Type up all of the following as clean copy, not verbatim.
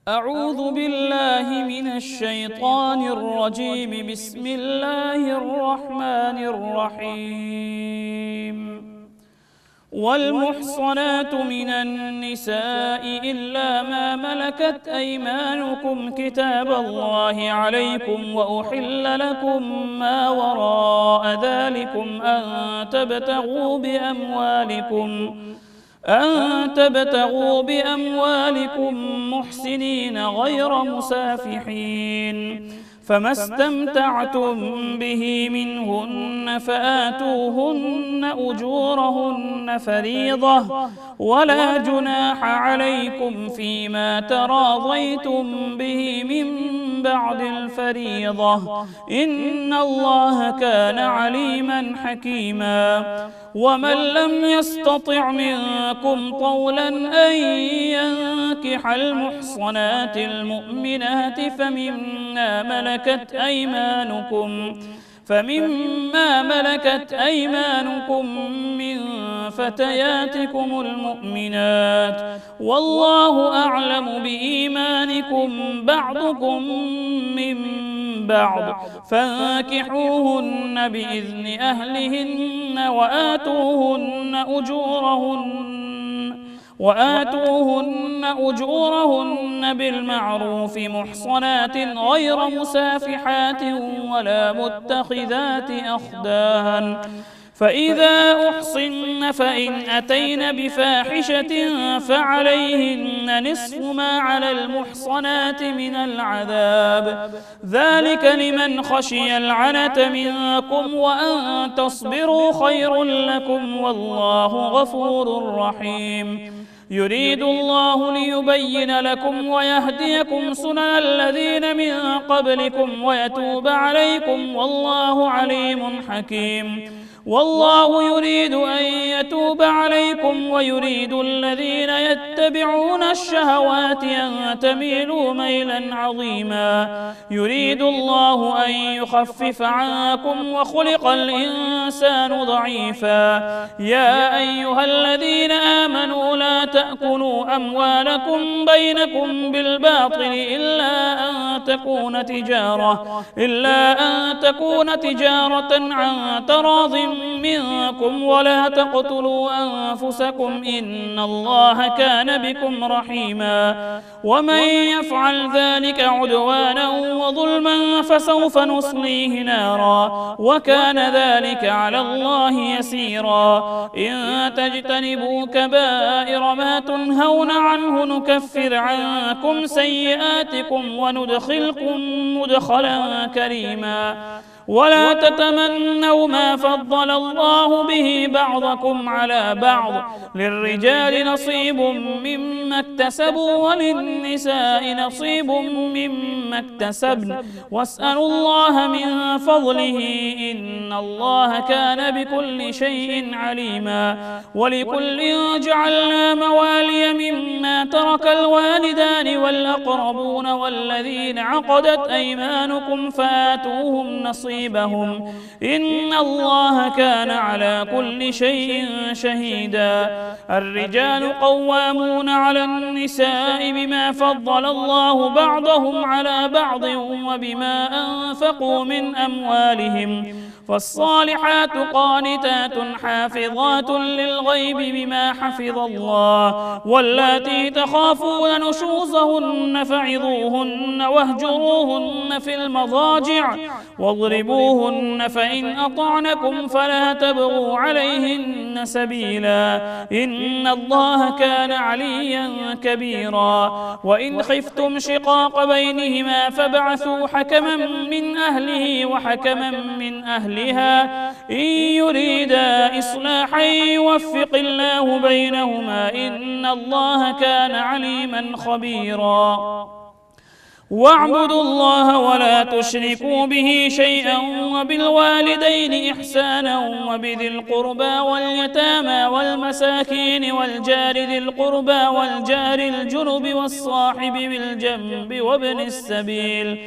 أعوذ بالله من الشيطان الرجيم. بسم الله الرحمن الرحيم. والمحصنات من النساء إلا ما ملكت أيمانكم كتاب الله عليكم، وأحل لكم ما وراء ذلكم أن تبتغوا بأموالكم محسنين غير مسافحين، فما استمتعتم به منهن فآتوهن أجورهن فريضة، ولا جناح عليكم فيما تراضيتم به من بعد الفريضة، إن الله كان عليما حكيما. ومن لم يستطع منكم طولا أن ينكح المحصنات المؤمنات فمما ملكت أيمانكم من فتياتكم المؤمنات، والله أعلم بإيمانكم بعضكم من بعض، فانكحوهن بإذن أهلهن وآتوهن أجورهن بالمعروف محصنات غير مسافحات ولا متخذات أخدان، فإذا أحصن فإن أتين بفاحشة فعليهن نصف ما على المحصنات من العذاب، ذلك لمن خشي العنة منكم، وأن تصبروا خير لكم، والله غفور رحيم. يريد الله ليبين لكم ويهديكم سنن الذين من قبلكم ويتوب عليكم، والله عليم حكيم. والله يريد أن يتوب عليكم ويريد الذين يتبعون الشهوات أن تميلوا ميلا عظيما. يريد الله أن يخفف عنكم وخلق الإنسان ضعيفا. يا أيها الذين آمنوا لا تأكلوا أموالكم بينكم بالباطل إلا أن تكون تجارة عن تراض منكم، ولا تقتلوا أنفسكم إن الله كان بكم رحيما. ومن يفعل ذلك عدوانا وظلما فسوف نصليه نارا، وكان ذلك على الله يسيرا. إن تجتنبوا كبائر ما تنهون عنه نكفر عنكم سيئاتكم وندخلكم مدخلا كريما. ولا تتمنوا ما فضل الله به بعضكم على بعض، للرجال نصيب مما اكتسبوا وللنساء نصيب مما اكتسبن، واسألوا الله من فضله إن الله كان بكل شيء عليما. ولكل جعلنا موالي مما ترك الوالدان والأقربون والذين عقدت أيمانكم فآتوهم نصيبهم، إن الله كان على كل شيء شهيدا. الرجال قوامون على النساء بما فضل الله بعضهم على بعض وبما أنفقوا من أموالهم، فالصالحات قانتات حافظات للغيب بما حفظ الله. واللاتي تخافون نشوزهن فعظوهن واهجروهن في المضاجع واضربوهن، فإن أطعنكم فلا تبغوا عليهن سبيلا، إن الله كان عليا كبيرا. وإن خفتم شقاق بينهما فابعثوا حكما من أهله وحكما من أهلها إن يريدا إصلاحا يوفق الله بينهما، إن الله كان عليما خبيرا. واعبدوا الله ولا تشركوا به شيئا، وبالوالدين إحسانا، وبذي القربى واليتامى والمساكين والجار ذي القربى والجار الجنب والصاحب بالجنب وابن السبيل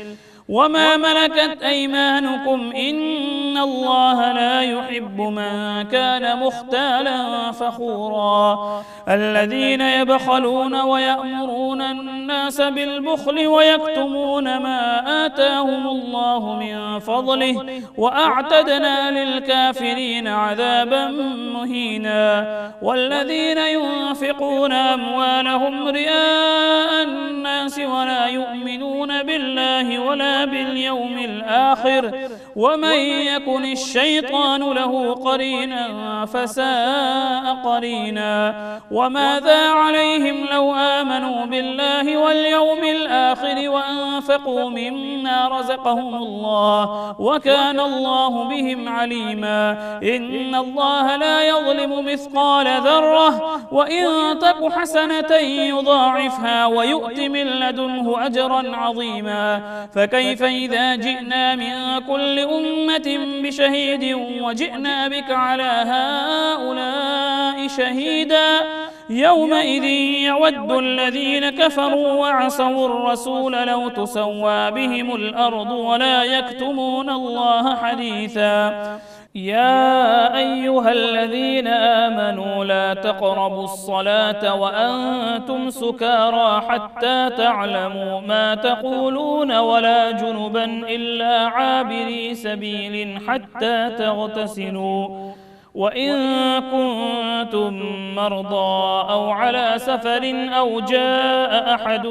وما ملكت أيمانكم إن الله لا يحب من كان مختالا فخورا الذين يبخلون ويأمرون الناس بالبخل ويكتمون ما آتاهم الله من فضله وأعتدنا للكافرين عذابا مهينا والذين ينفقون أموالهم رئاء الناس ولا يؤمنون بالله ولا باليوم الآخر ومن يكن الشيطان له قرينا فساء قرينا وماذا عليهم لو آمنوا بالله واليوم الآخر وأنفقوا مما رزقهم الله وكان الله بهم عليما إن الله لا يظلم مثقال ذرة وإن تك حسنة يضاعفها ويؤت من لدنه أجرا عظيما فكيف إذا جئنا من كل أمة بشهيد وجئنا بك على هؤلاء شهيدا يومئذ يود الذين كفروا وعصوا الرسول لو تسوى بهم الأرض ولا يكتمون الله حديثا يا أيها الذين آمنوا لا تقربوا الصلاة وأنتم سكارى حتى تعلموا ما تقولون ولا جنبا إلا عابري سبيل حتى تغتسلوا وإن كنتم مرضى أو على سفر أو جاء أحد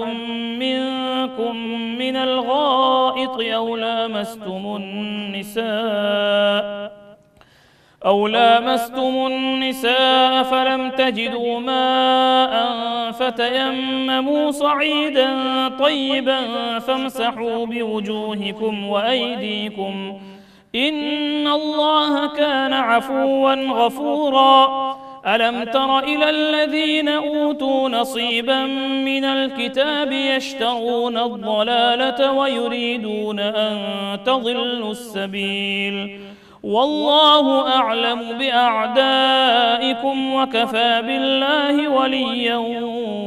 منكم من الغائط أو لامستم النساء فلم تجدوا ماء فتيمموا صعيدا طيبا فامسحوا بوجوهكم وأيديكم إن الله كان عفوا غفورا ألم تر إلى الذين أوتوا نصيبا من الكتاب يشترون الضلالة ويريدون أن تضلوا السبيل والله أعلم بأعدائكم وكفى بالله وليا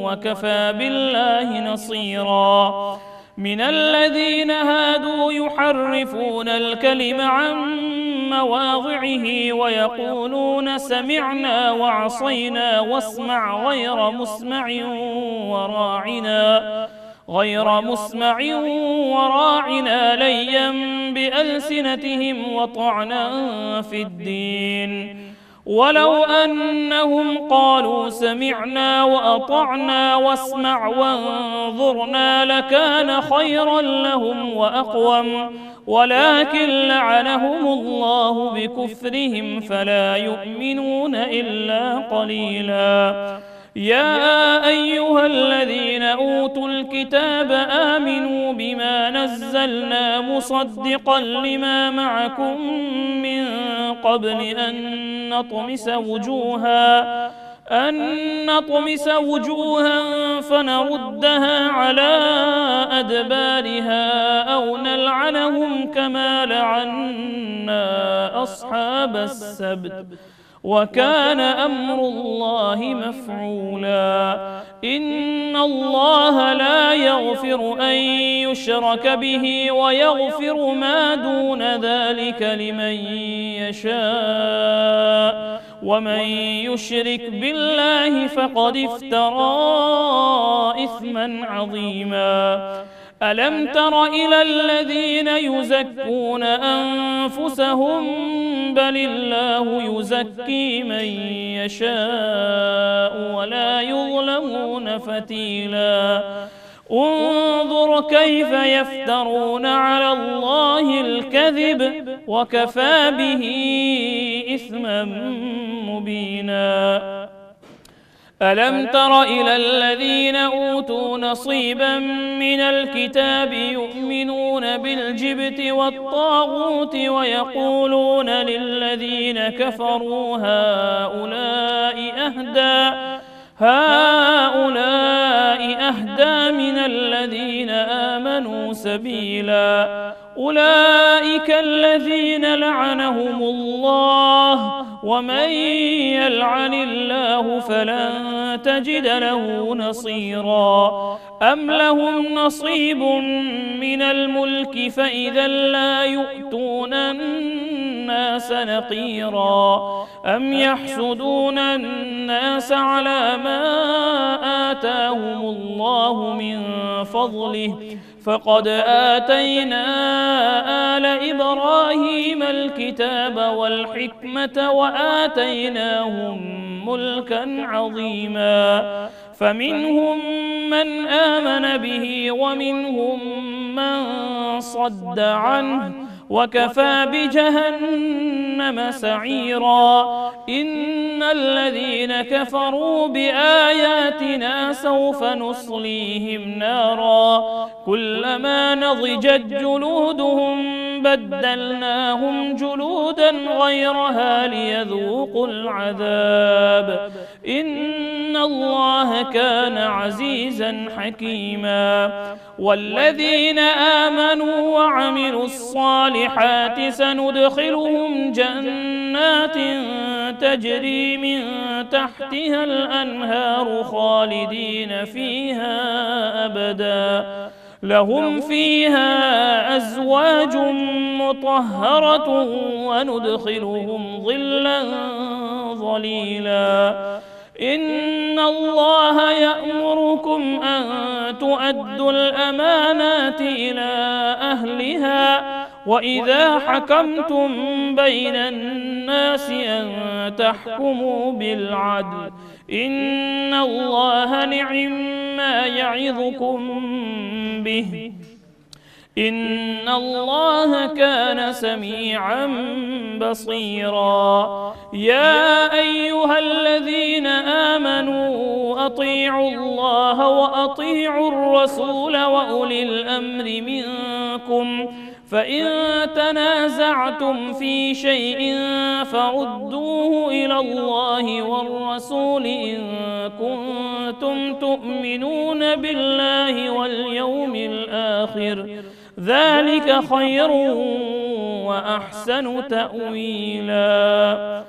وكفى بالله نصيرا من الذين هادوا يحرفون الكلم عن مواضعه ويقولون سمعنا وعصينا واسمع غير مسمع وراعنا ليا بألسنتهم وطعنا في الدين ولو أنهم قالوا سمعنا وأطعنا واسمع وانظرنا لكان خيرا لهم وأقوم ولكن لعنهم الله بكفرهم فلا يؤمنون إلا قليلا يا أيها الذين أوتوا الكتاب آمنوا بما نزلنا مصدقا لما معكم من قبل أن نطمس وجوها فنردها على أدبارها أو نلعنهم كما لعنا أصحاب السبت وكان أمر الله مفعولا إن الله لا يغفر أن يشرك به ويغفر ما دون ذلك لمن يشاء ومن يشرك بالله فقد افترى إثما عظيما ألم تر إلى الذين يزكون أنفسهم بل الله يزكي من يشاء ولا يظلمون فتيلا انظر كيف يفترون على الله الكذب وكفى به إثما مبينا ألم تر إلى الذين أوتوا نصيبا من الكتاب يؤمنون بالجبت والطاغوت ويقولون للذين كفروا هؤلاء أهدى من الذين آمنوا سبيلا أولئك الذين لعنهم الله ومن يلعن الله فلن تجد له نصيرا أم لهم نصيب من الملك فإذا لا يؤتون الناس نقيرا أم يحسدون الناس على ما آتاهم الله من فضله فقد آتينا آل إبراهيم الكتاب والحكمة وآتيناهم ملكا عظيما فمنهم من آمن به ومنهم من صد عنه وكفى بجهنم سعيرا إن الذين كفروا بآياتنا سوف نصليهم نارا كلما نضجت جلودهم بدلناهم جلودا غيرها ليذوقوا العذاب إن الله كان عزيزا حكيما والذين آمنوا وعملوا الصالحات سندخلهم جنات تجري من تحتها الأنهار خالدين فيها أبدا لهم فيها أزواج مطهرة وندخلهم ظلا ظليلا إن الله يأمركم أن تؤدوا الأمانات إلى أهلها وإذا حكمتم بين الناس أن تحكموا بالعدل إن الله نعما يعظكم به إن الله كان سميعا بصيرا يا أيها الذين آمنوا أطيعوا الله وأطيعوا الرسول وأولي الأمر منكم فإن تنازعتم في شيء فردوه إلى الله والرسول إن كنتم تؤمنون بالله واليوم الآخر ذلك خير وأحسن تأويلا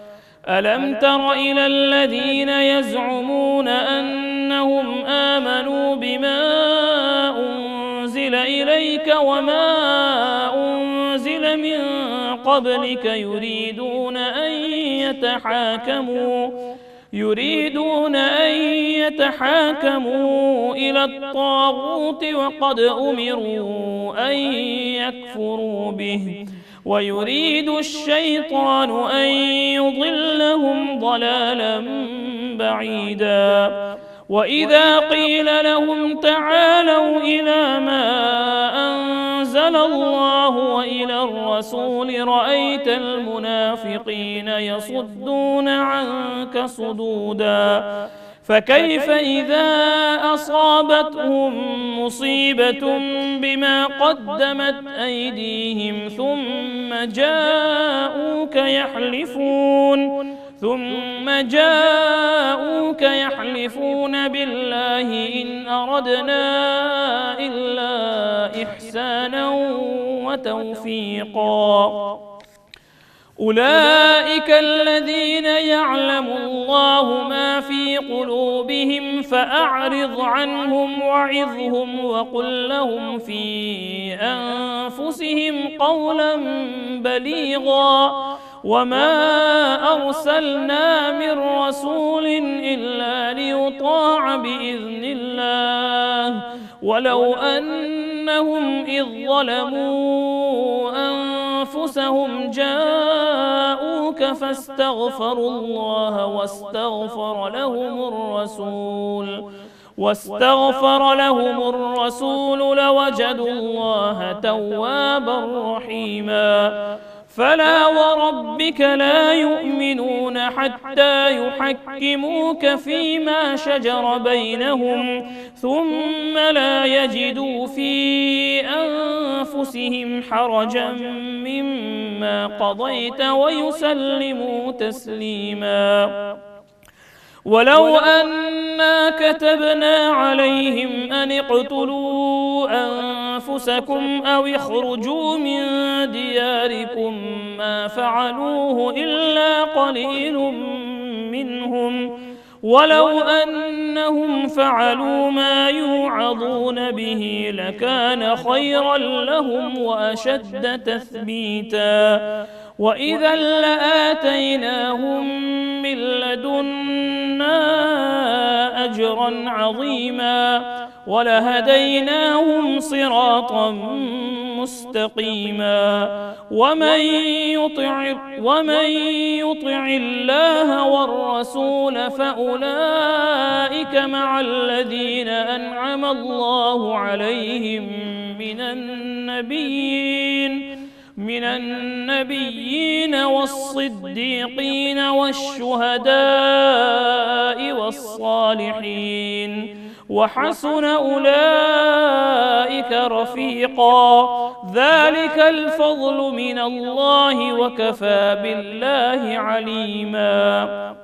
ألم تر إلى الذين يزعمون أنهم آمنوا بما أنزل إليك وما أنزل من قبلك يريدون أن يتحاكموا إلى الطاغوت وقد أمروا أن يكفروا به ويريد الشيطان أن يضلهم ضلالا بعيدا وإذا قيل لهم تعالوا إلى ما أنزل الله وإلى الرسول رأيت المنافقين يصدون عنك صدودا فكيف إذا أصابتهم مصيبة بما قدمت أيديهم ثم جاءوك يحلفون بالله إن أردنا إلا إحسانا وتوفيقا أولئك الذين يعلم الله ما في قلوبهم فأعرض عنهم وعظهم وقل لهم في أنفسهم قولا بليغا وما أرسلنا من رسول إلا ليطاع بإذن الله ولو أنهم إذ ظلموا أنفسهم جاءوك فاستغفروا الله واستغفر لهم الرسول لوجدوا الله توابا رحيما فلا وربك لا يؤمنون حتى يحكموك فيما شجر بينهم ثم لا يجدوا في أنفسهم حرجا مما قضيت ويسلموا تسليما ولو أنا كتبنا عليهم أن اقتلوا أنفسكم أو اخرجوا من دياركم ما فعلوه إلا قليل منهم ولو أنهم فعلوا ما يوعظون به لكان خيرا لهم وأشد تثبيتا وإذا لآتيناهم من لدنا أجرا عظيما ولهديناهم صراطا مستقيما ومن يطع الله والرسول فأولئك مع الذين أنعم الله عليهم من النبيين والصديقين والشهداء والصالحين وحسن أولئك رفيقا ذلك الفضل من الله وكفى بالله عليما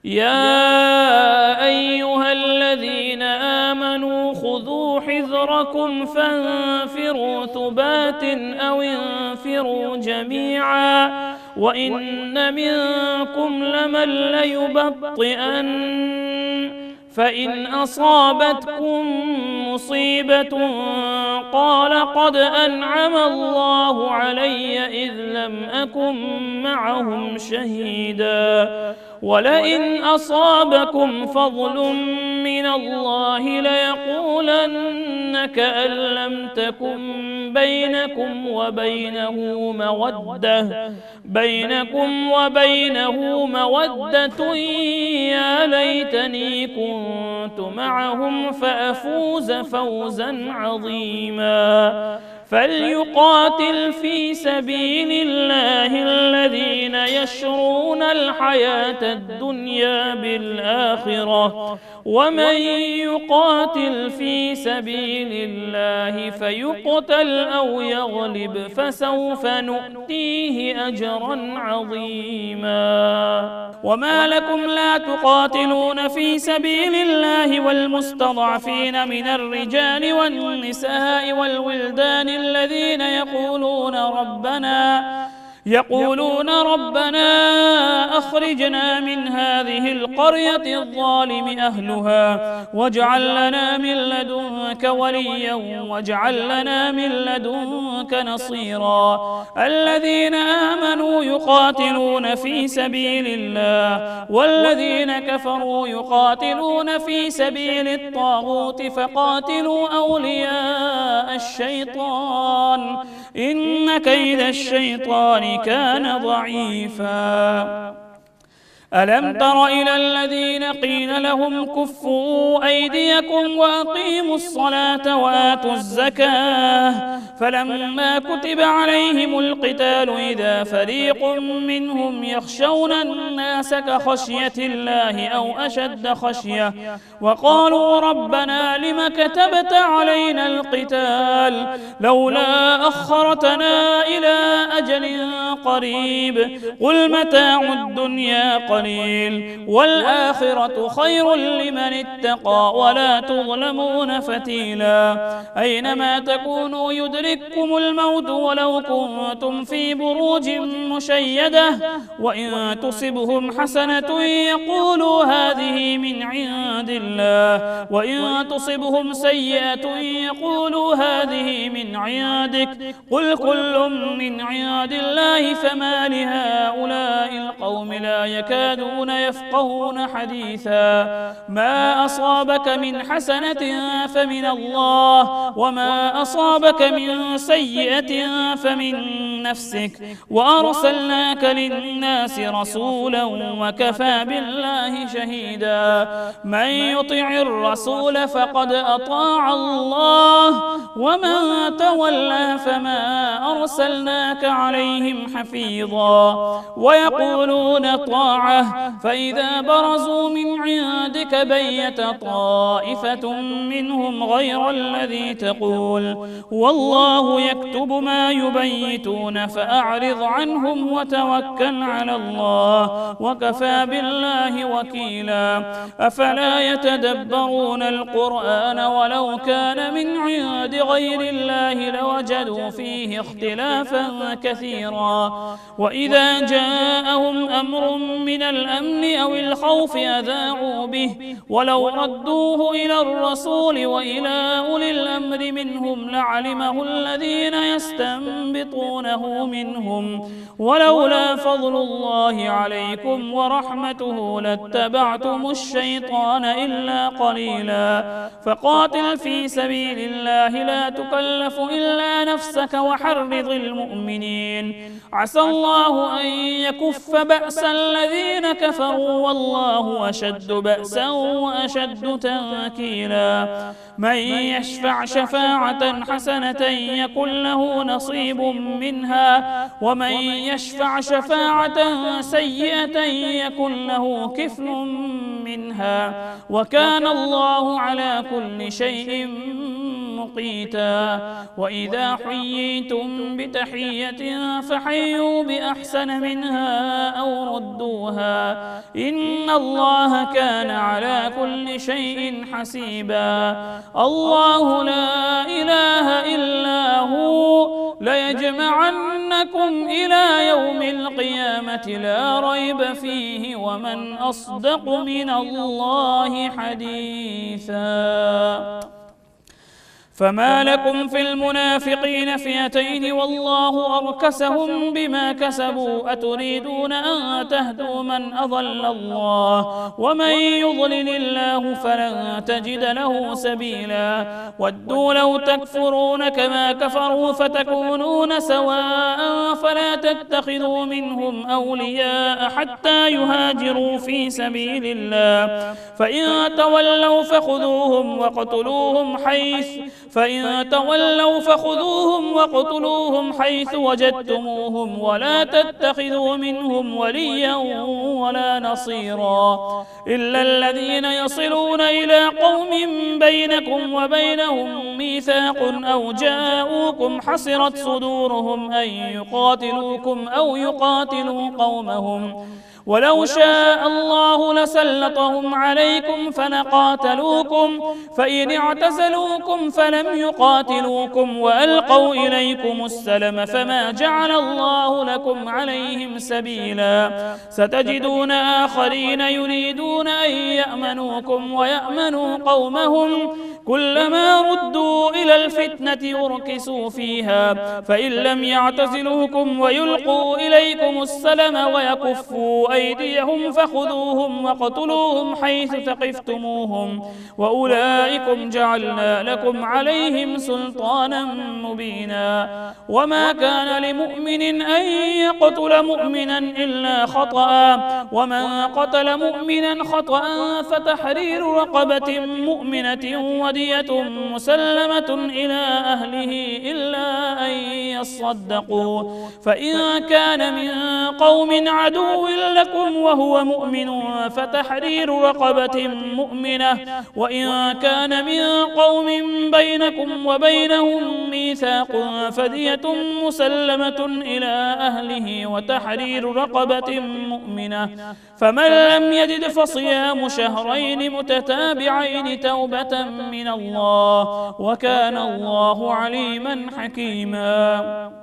يا أيها الذين آمنوا خذوا حذركم فانفروا ثبات أو انفروا جميعا وإن منكم لمن ليبطئن فإن أصابتكم مصيبة قال قد أنعم الله علي إذ لم أكن معهم شهيدا ولئن أصابكم فضل من الله ليقولن كأن لم تكن بينكم وبينه مودة يا ليتني كنت معهم فأفوز فوزا عظيما فليقاتل في سبيل الله الذين يشرون الحياة الدنيا بالآخرة ومن يقاتل في سبيل الله فيقتل أو يغلب فسوف نؤتيه أجرا عظيما وما لكم لا تقاتلون في سبيل الله والمستضعفين من الرجال والنساء والولدان الذين يقولون ربنا أخرجنا من هذه القرية الظالم أهلها واجعل لنا من لدنك وليا واجعل لنا من لدنك نصيرا الذين آمنوا يقاتلون في سبيل الله والذين كفروا يقاتلون في سبيل الطاغوت فقاتلوا أولياء الشيطان إن كيد الشيطان كان ضعيفا ألم تر إلى الذين قيل لهم كفوا أيديكم وأقيموا الصلاة وآتوا الزكاة فلما كتب عليهم القتال إذا فريق منهم يخشون الناس كخشية الله أو أشد خشية وقالوا ربنا لم كتبت علينا القتال لولا أخرتنا إلى أجل قريب قل متاع الدنيا قليل والآخرة خير لمن اتقى ولا تظلمون فتيلا أينما تكونوا يدرككم الموت ولو كنتم في بروج مشيدة وإن تصبهم حسنة يقولوا هذه من عند الله وإن تصبهم سيئة يقولوا هذه من عندك قل كل من عند الله فما لهؤلاء القوم لا يكادون يفقهون حديثا ما أصابك من حسنة فمن الله وما أصابك من سيئة فمن نفسك وأرسلناك للناس رسولا وكفى بالله شهيدا من يطع الرسول فقد أطاع الله ومن تولى فما أرسلناك عليهم حفيظا ويقولون طاعة فإذا برزوا من عندك بيت طائفة منهم غير الذي تقول والله يكتب ما يبيتون فأعرض عنهم وتوكل على الله وكفى بالله وكيلا أفلا يتدبرون القرآن ولو كان من عند غير الله لوجدوا فيه اختلافا كثيرا وإذا جاءهم أمر من الأمن أو الخوف أذاعوا به ولو ردوه إلى الرسول وإلى أولي الأمر منهم لعلمه الذين يستنبطونه منهم ولولا فضل الله عليكم ورحمته لاتبعتم الشيطان إلا قليلا فقاتل في سبيل الله لا تكلف إلا نفسك وحرض المؤمنين عسى الله أن يكف بأس الذين كفروا والله أشد بأسا وأشد تنكيلا من يشفع شفاعة حسنة يكن له نصيب منها ومن يشفع شفاعة سيئة يكن له كفل منها وكان الله على كل شيء مقيتا وإذا حييتم بتحية فحيوا بأحسن منها أو ردوها إن الله كان على كل شيء حسيبا الله لا إله إلا هو ليجمعنكم إلى يوم القيامة لا ريب فيه ومن أصدق من الله حديثا فما لكم في المنافقين فئتين والله أركسهم بما كسبوا أتريدون أن تهدوا من أضل الله ومن يضلل الله فلن تجد له سبيلا ودوا لو تكفرون كما كفروا فتكونون سواء فلا تتخذوا منهم أولياء حتى يهاجروا في سبيل الله فإن تولوا فخذوهم وقتلوهم حيث وجدتموهم ولا تتخذوا منهم وليا ولا نصيرا إلا الذين يصلون إلى قوم بينكم وبينهم ميثاق أو جاءوكم حصرت صدورهم أن يقاتلوكم أو يقاتلوا قومهم ولو شاء الله لسلطهم عليكم فلقاتلوكم فإن اعتزلوكم فلم يقاتلوكم وألقوا إليكم السلم فما جعل الله لكم عليهم سبيلا ستجدون آخرين يريدون أن يأمنوكم ويأمنوا قومهم كلما ردوا إلى الفتنة أركسوا فيها فإن لم يعتزلوكم ويلقوا إليكم السلم ويكفوا أيديهم فخذوهم وقتلوهم حيث ثقفتموهم وأولئكم جعلنا لكم عليهم سلطانا مبينا وما كان لمؤمن أن يقتل مؤمنا إلا خطأ ومن قتل مؤمنا خطأ فتحرير رقبة مؤمنة ودية مسلمة إلى أهله إلا أن يصدقوا فإن كان من قوم عدو لكم وهو مؤمن فتحرير رقبة مؤمنة وإن كان من قوم بينكم وبينهم ميثاق فدية مسلمة إلى أهله وتحرير رقبة مؤمنة فمن لم يجد فصيام شهرين متتابعين توبة من الله وكان الله عليما حكيما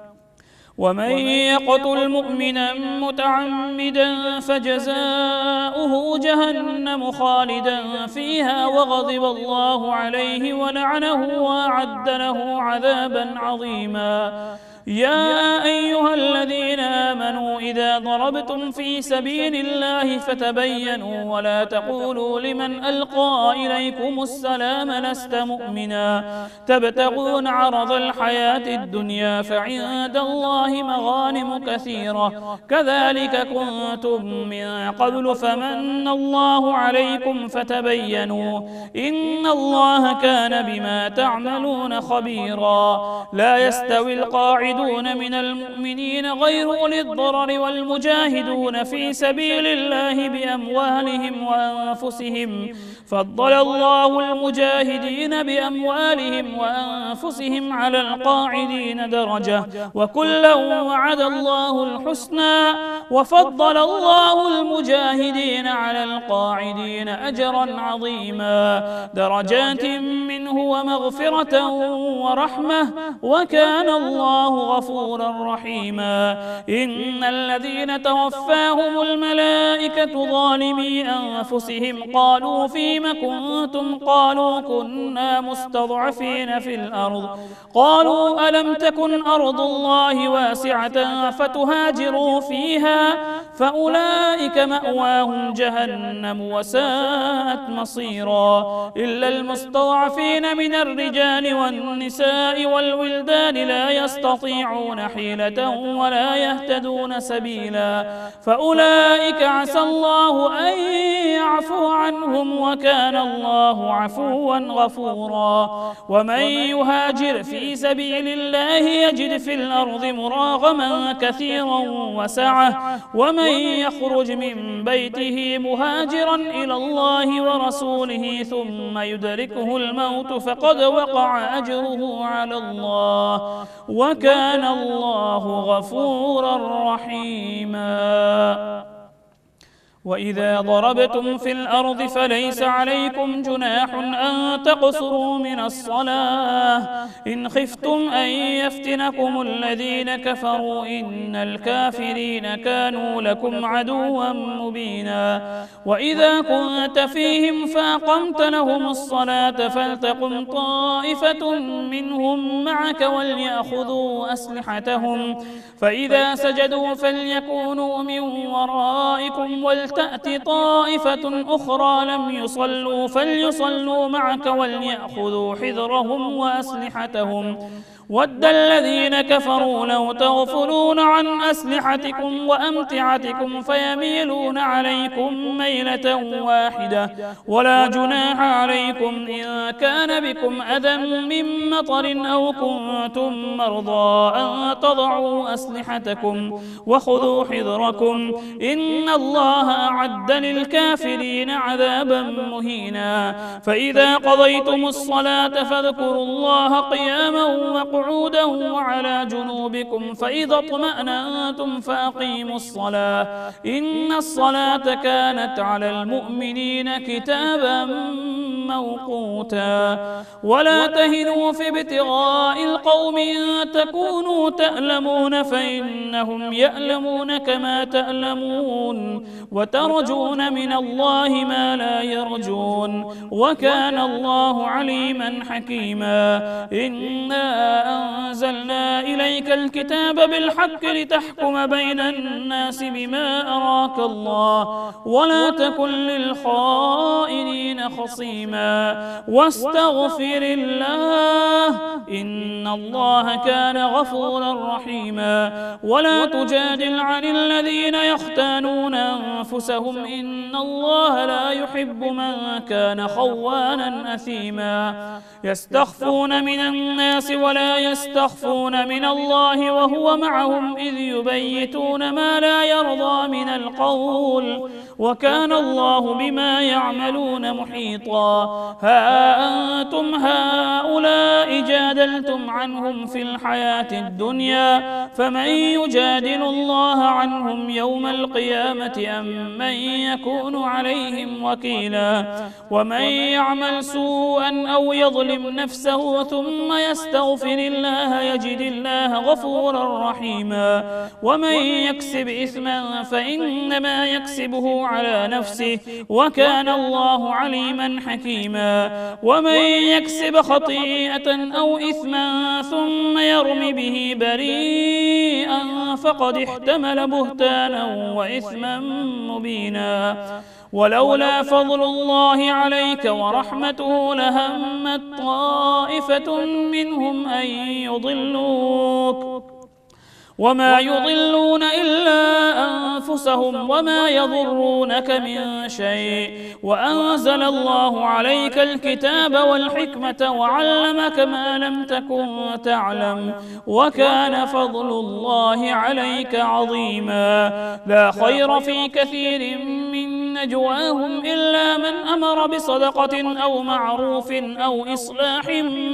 ومن يقتل مؤمنا متعمدا فجزاؤه جهنم خالدا فيها وغضب الله عليه ولعنه وأعد له عذابا عظيما يا أيها الذين آمنوا إذا ضربتم في سبيل الله فتبينوا ولا تقولوا لمن ألقى إليكم السلام لست مؤمنا تبتغون عرض الحياة الدنيا فعند الله مغانم كثيرة كذلك كنتم من قبل فمن الله عليكم فتبينوا إن الله كان بما تعملون خبيرا لا يستوي القاعدون من المؤمنين غير أولي الضرر والمجاهدون في سبيل الله بأموالهم وأنفسهم فضل الله المجاهدين بأموالهم وأنفسهم على القاعدين درجة وكلا وعد الله الحسنى وفضل الله المجاهدين على القاعدين أجرا عظيما درجات منه ومغفرة ورحمة وكان الله غفورا رحيما إن الذين توفاهم الملائكة ظالمي أنفسهم قالوا فيم كنتم قالوا كنا مستضعفين في الأرض قالوا ألم تكن أرض الله واسعة فتهاجروا فيها فأولئك مأواهم جهنم وساءت مصيرا إلا المستضعفين من الرجال والنساء والولدان لا يستطيعون حيلة ولا يهتدون سبيلا فأولئك عسى الله أن يعفو عنهم وكان الله عفوا غفورا ومن يهاجر في سبيل الله يجد في الأرض مراغما كثيرا وسعة ومن يخرج من بيته مهاجرا إلى الله ورسوله ثم يدركه الموت فقد وقع أجره على الله وكان الله غفورا رحيما وإذا ضربتم في الأرض فليس عليكم جناح أن تقصروا من الصلاة إن خفتم أن يفتنكم الذين كفروا إن الكافرين كانوا لكم عدوا مبينا وإذا كنت فيهم فأقمت لهم الصلاة فلتقم طائفة منهم معك وليأخذوا أسلحتهم فإذا سجدوا فليكونوا من ورائكم ولتأت طائفة أخرى لم يصلوا فليصلوا معك وليأخذوا حذرهم وأسلحتهم ود الذين كفروا لو تغفلون عن أسلحتكم وأمتعتكم فيميلون عليكم ميلة واحدة ولا جناح عليكم إن كان بكم أذى من مطر أو كنتم مرضى أن تضعوا أسلحتكم وخذوا حذركم إن الله أعد للكافرين عذابا مهينا فإذا قضيتم الصلاة فاذكروا الله قياما وقعودا وعلى جنوبكم فإذا اطمأننتم فأقيموا الصلاة إن الصلاة كانت على المؤمنين كتابا موقوتا ولا تهنوا في ابتغاء القوم إن تكونوا تألمون فإنهم يألمون كما تألمون وترجون من الله ما لا يرجون وكان الله عليما حكيما إنا أنزلنا إليك الكتاب بالحق لتحكم بين الناس بما أراك الله ولا تكن للخائنين خصيما واستغفر الله إن الله كان غفورا رحيما ولا تجادل عن الذين يختانون أنفسهم إن الله لا يحب من كان خوانا أثيما يستخفون من الناس ولا يستخفون من الله وهو معهم إذ يبيتون ما لا يرضى من القول وكان الله بما يعملون محيطا ها أنتم هؤلاء جادلتم عنهم في الحياة الدنيا فمن يجادل الله عنهم يوم القيامة أم من يكون عليهم وكيلا ومن يعمل سوءا أو يظلم نفسه ثم يستغفر الله يجد الله غفورا رحيما ومن يكسب إثما فإنما يكسبه على نفسه وكان الله عليما حكيما. ومن يكسب خطيئة أو إثما ثم يرم به بريئا فقد احتمل بهتانا وإثما مبينا. ولولا فضل الله عليك ورحمته لهمت طائفة منهم أن يضلوك وما يضلون إلا أنفسهم وما يضرونك من شيء. وأنزل الله عليك الكتاب والحكمة وعلمك ما لم تكن تعلم وكان فضل الله عليك عظيما. لا خير في كثير من نجواهم إلا من أمر بصدقة أو معروف أو إصلاح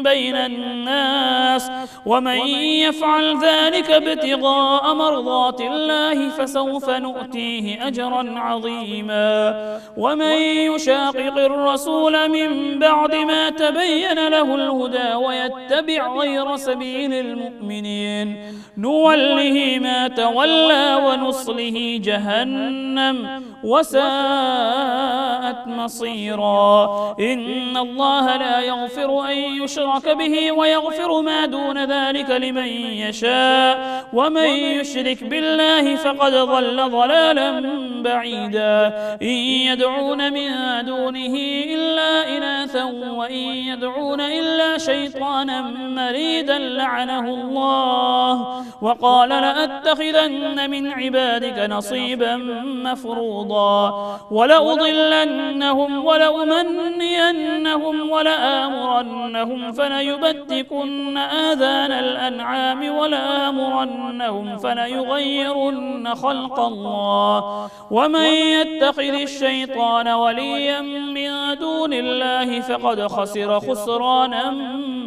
بين الناس ومن يفعل ذلك ابتغاء مرضات الله فسوف نؤتيه أجرا عظيما. ومن يشاقق الرسول من بعد ما تبين له الهدى ويتبع غير سبيل المؤمنين نوله ما تولى ونصله جهنم وساءت مصيرا. إن الله لا يغفر أن يشرك به ويغفر ما دون ذلك لمن يشاء ومن يشرك بالله فقد ضل ضلالا بعيدا. إن يدعون من دونه إلا إناثا وإن يدعون إلا شيطانا مريدا لعنه الله وقال لأتخذن من عبادك نصيبا مفروضا ولأضلنهم ولأمنينهم ولآمرنهم فليبتكن آذان الأنعام ولآمرنهم فليغيرن خلق الله ومن يتخذ الشيطان وليا من دون الله فقد خسر خسرانا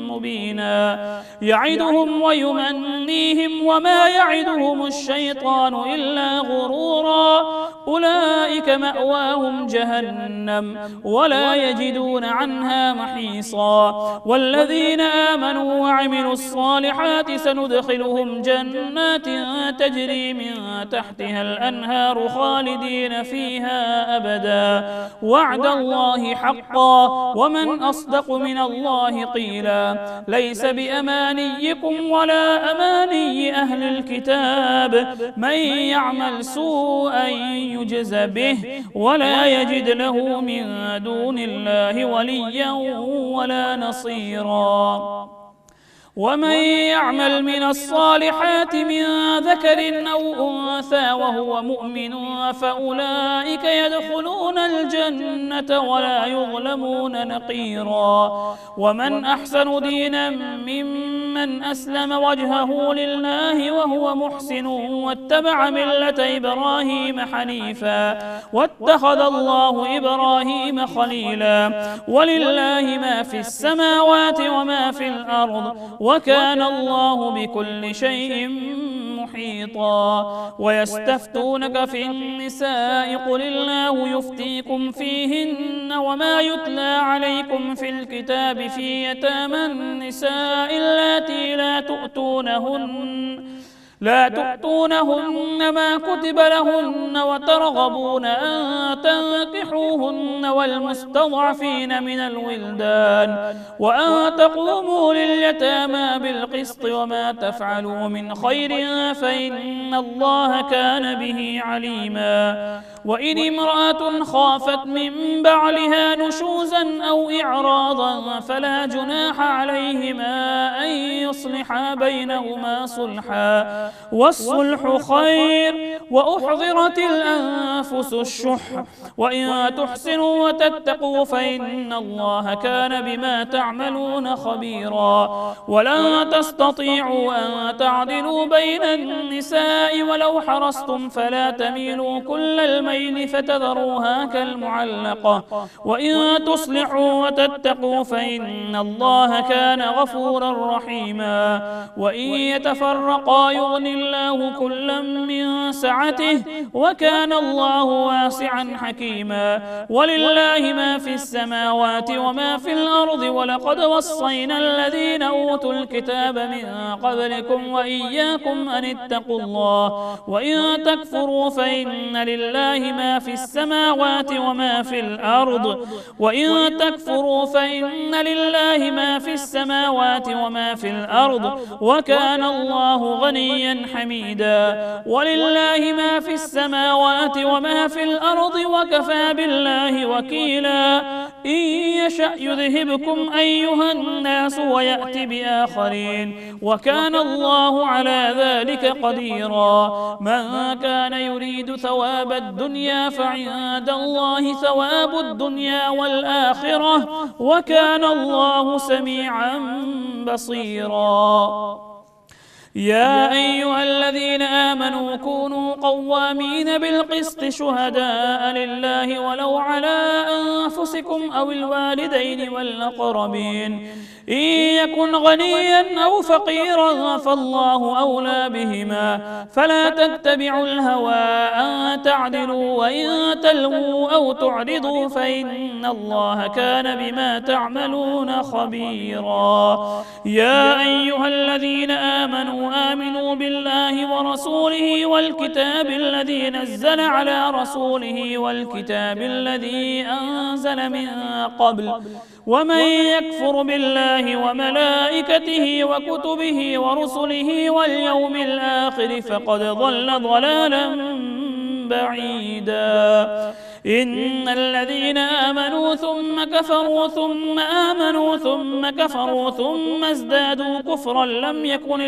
مبينا. يعدهم ويمنيهم وما يعدهم الشيطان إلا غرورا. أولئك مأواهم جهنم ولا يجدون عنها محيصا. والذين آمنوا وعملوا الصالحات سندخلهم جنات تجري من تحتها الأنهار خالدين فيها أبدا وعد الله حقا ومن أصدق من الله قيلا. ليس بأمانيكم ولا أماني أهل الكتاب من يعمل سوءا يجز به ولا يجد له من دون الله وليا ولا نصيرا. ومن يعمل من الصالحات من ذكر أو أنثى وهو مؤمن فأولئك يدخلون الجنة ولا يظلمون نقيرا. ومن أحسن دينا ممن أسلم وجهه لله وهو محسن واتبع ملة إبراهيم حنيفا واتخذ الله إبراهيم خليلا. ولله ما في السماوات وما في الأرض وكان الله بكل شيء محيطا. ويستفتونك في النساء قل الله يفتيكم فيهن وما يتلى عليكم في الكتاب في يتامى النساء اللاتي لا تؤتونهن ما كتب لهن وترغبون أن تنكحوهن والمستضعفين من الولدان وأن تقوموا لليتامى بالقسط وما تفعلوا من خير فإن الله كان به عليما. وإن امرأة خافت من بعلها نشوزا أو إعراضا فلا جناح عليهما أن يصلحا بينهما صلحا والصلح خير وأحضرت الأنفس الشح وإن تحسنوا وتتقوا فإن الله كان بما تعملون خبيرا. ولن تستطيعوا أن تعدلوا بين النساء ولو حرصتم فلا تميلوا كل الميل فتذروها كالمعلقة وإن تصلحوا وتتقوا فإن الله كان غفورا رحيما. حميما وإن يتفرقا يغني الله كلا من سعته وكان الله واسعا حكيما ولله ما في السماوات وما في الأرض ولقد وصينا الذين أوتوا الكتاب من قبلكم وإياكم أن اتقوا الله وإن تكفروا فإن لله ما في السماوات وما في الأرض وإن تكفروا فإن لله ما في السماوات وما في الأرض وكان الله غنيا حميدا ولله ما في السماوات وما في الأرض وكفى بالله وكيلا إن يشأ يذهبكم أيها الناس ويأتي بآخرين وكان الله على ذلك قديرا من كان يريد ثواب الدنيا فعند الله ثواب الدنيا والآخرة وكان الله سميعا بصيرا يا أيها الذين آمنوا كونوا قوامين بالقسط شهداء لله ولو على أنفسكم أو الوالدين والأقربين إن يكن غنيا أو فقيرا فالله أولى بهما فلا تتبعوا الهوى أن تعدلوا وإن تلووا أو تعرضوا فإن الله كان بما تعملون خبيرا يا أيها الذين آمنوا بالله ورسوله والكتاب الذي نزل على رسوله والكتاب الذي أنزل من قبل ومن يكفر بالله وملائكته وكتبه ورسله واليوم الآخر فقد ضل ضلالا بعيدا إن الذين آمنوا ثم كفروا ثم آمنوا ثم كفروا ثم ازدادوا كفرا لم يكن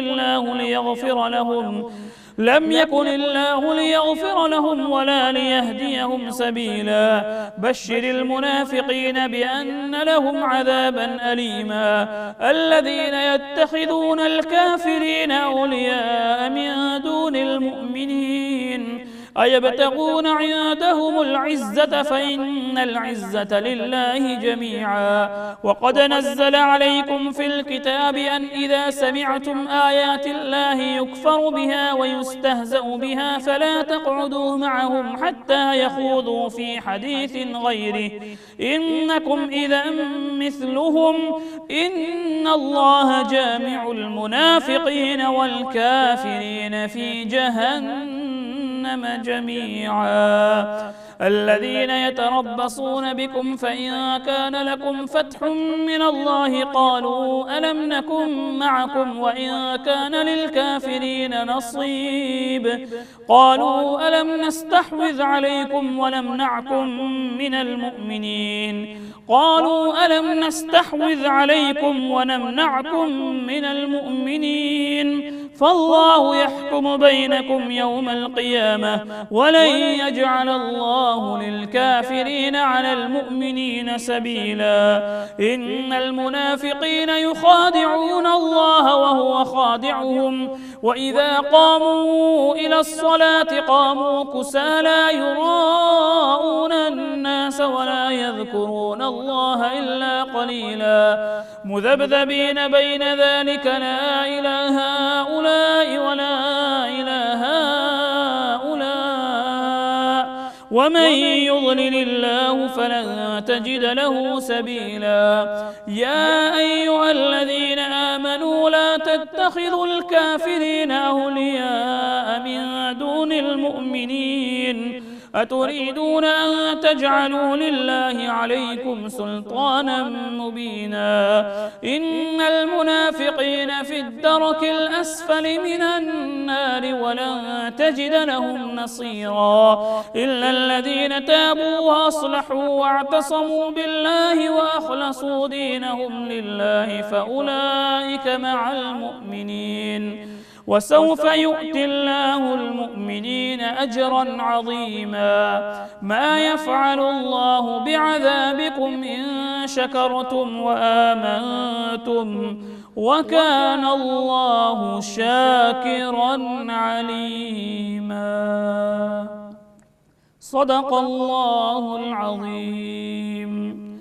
الله ليغفر لهم ولا ليهديهم سبيلا بشر المنافقين بأن لهم عذابا أليما الذين يتخذون الكافرين أولياء من دون المؤمنين أيبتغون عندهم العزة فإن العزة لله جميعا وقد نزل عليكم في الكتاب أن إذا سمعتم آيات الله يكفر بها ويستهزأ بها فلا تقعدوا معهم حتى يخوضوا في حديث غيره إنكم إذا مثلهم إن الله جامع المنافقين والكافرين في جهنم جميعا الذين يتربصون بكم فإن كان لكم فتح من الله قالوا ألم نكن معكم وإن كان للكافرين نصيب قالوا ألم نستحوذ عليكم ونمنعكم من المؤمنين قالوا ألم نستحوذ عليكم ونمنعكم من المؤمنين فالله يحكم بينكم يوم القيامة ولن يجعل الله للكافرين على المؤمنين سبيلا إن المنافقين يخادعون الله وهو خادعهم وإذا قاموا إلى الصلاة قاموا كسالى يراءون الناس ولا يذكرون الله إلا قليلا مذبذبين بين ذلك لا إله هؤلاء ولا إله هؤلاء ومن يضلل الله فلن تجد له سبيلا يا أيها الذين آمنوا لا تتخذوا الكافرين أولياء من دون المؤمنين أتريدون أن تجعلوا لله عليكم سلطانا مبينا إن المنافقين في الدرك الأسفل من النار ولن تجد لهم نصيرا إلا الذين تابوا وأصلحوا واعتصموا بالله وأخلصوا دينهم لله فأولئك مع المؤمنين وسوف يؤتي الله المؤمنين أجرا عظيما ما يفعل الله بعذابكم إن شكرتم وآمنتم وكان الله شاكرا عليما صدق الله العظيم.